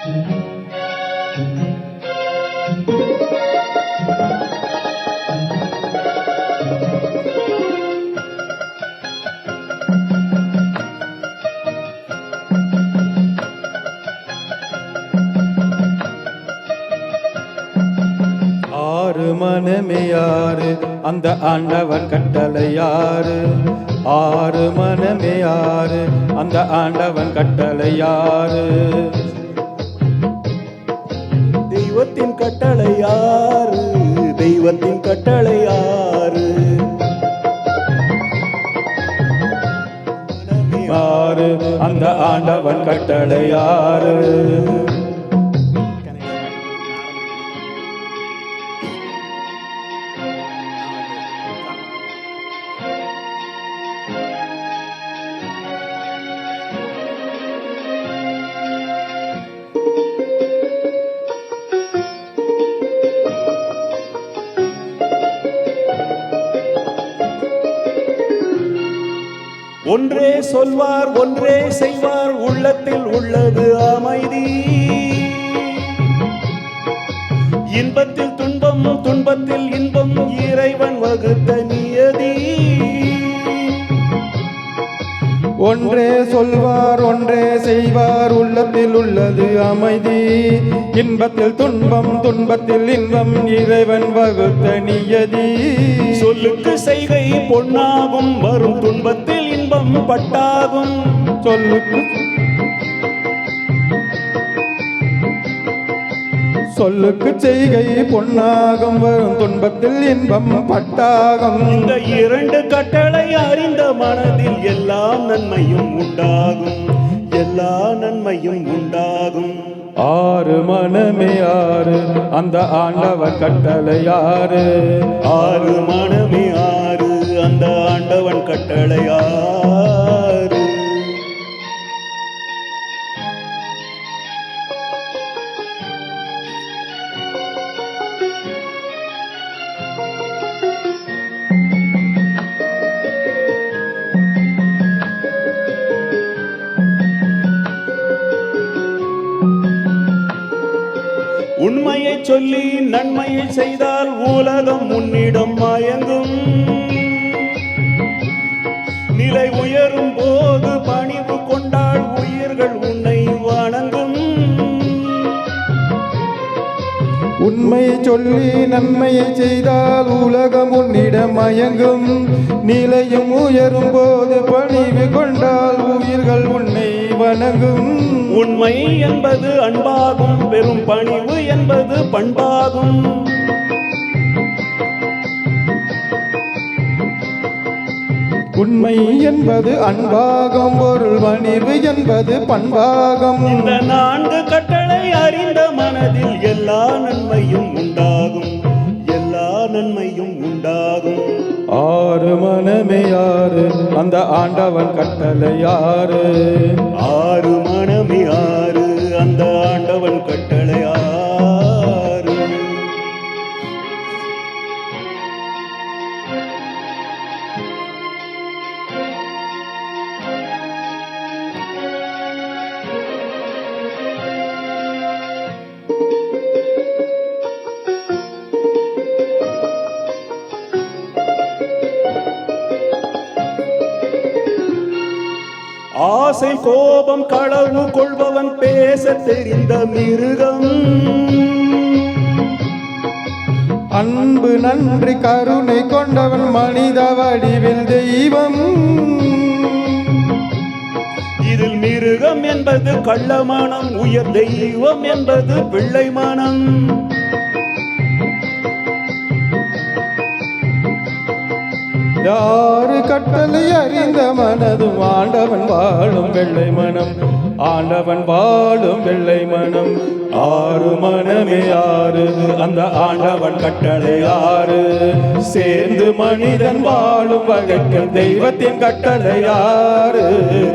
ஆறு மனமே யாரு அந்த ஆண்டவன் கட்டளை யாரு? ஆறு மனமே யாரு அந்த ஆண்டவன் கட்டளை யாரு? தெய்வத்தின் கட்டளை யாரு? தெய்வத்தின் கட்டளை யாரு? யாரு அந்த ஆண்டவன் கட்டளை யாரு? ஒன்றே சொல்வார் ஒன்றே செய்வார், உள்ளத்தில் உள்ளது அமைதி. இன்பத்தில் துன்பம் துன்பத்தில் இன்பம், இறைவன் வகுத்த நியதி. ஒன்றே சொல்வார் ஒன்றே செய்வார், உள்ளத்தில் உள்ளது அமைதி. இன்பத்தில் துன்பம் துன்பத்தில் இன்பம், இறைவன் வகுத்த நியதி. சொல்லுக்கு செய்கை பொன்னாகும், வரும் துன்பத்தில் இன்பம் பட்டாகும். சொல்லுக்கு செய்கை பொன்னாகும், வரும் துன்பத்தில் இன்பம் பட்டாகும். இந்த இரண்டு கட்டளை அறிந்த மனதில் எல்லா நன்மையும் உண்டாகும், எல்லா நன்மையும் உண்டாகும். ஆறு மனமே யாரு அந்த ஆண்டவன் கட்டளை யாரு? ஆறு மனமே ஆறு அந்த ஆண்டவன் கட்டளை யாரு? உண்மையை சொல்லி நன்மையை செய்தால் உலகம் உன்னிடம் மயங்கும். நிலை உயரும் போது பணிவு கொண்டால் உயிர்கள் உன்னை வணங்கும். உண்மையை சொல்லி நன்மையை செய்தால் உலகம் உன்னிடம் மயங்கும். நிலையும் உயரும் போது பணிவு கொண்டால் உயிர்கள் உன்னை வணங்கும். உண்மை என்பது அன்பாகும், பெரும் பணிவு என்பது பண்பாகும். உண்மை என்பது அன்பாகும், பொருள் பணிவு என்பது பண்பாகும். இந்த நான்கு கட்டளை அறிந்த மனதில் எல்லா நன்மையும் உண்டாகும், எல்லா நன்மையும் உண்டாகும். ஆறு மனமே யாரு அந்த ஆண்டவன் கட்டளை யாரு? ஆறு மனமே ஆறு அந்த ஆண்டவன் கட்டளை யாரு? ஆசை கோபம் களவு கொள்பவன் பேச தெரிந்த மிருகம். அன்பு நன்றி கருணை கொண்டவன் மனித வடிவில் தெய்வம். இதில் மிருகம் என்பது கள்ளமனம், உயர் தெய்வம் என்பது பிள்ளை மனம். யாரு கட்டளை அறிந்த மனதும் ஆண்டவன் வாழும் வெள்ளை மனம், ஆண்டவன் வாழும் வெள்ளை மனம். ஆறு மனமே யாரு அந்த ஆண்டவன் கட்டளை யாரு? சேர்ந்து மனிதன் வாழும் வகைக்கு தெய்வத்தின் கட்டளை யாரு?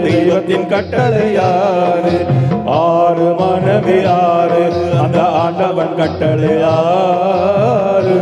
தெய்வத்தின் கட்டளை யாரு? ஆறு மனமே யாரு அந்த ஆண்டவன் கட்டளை யாரு?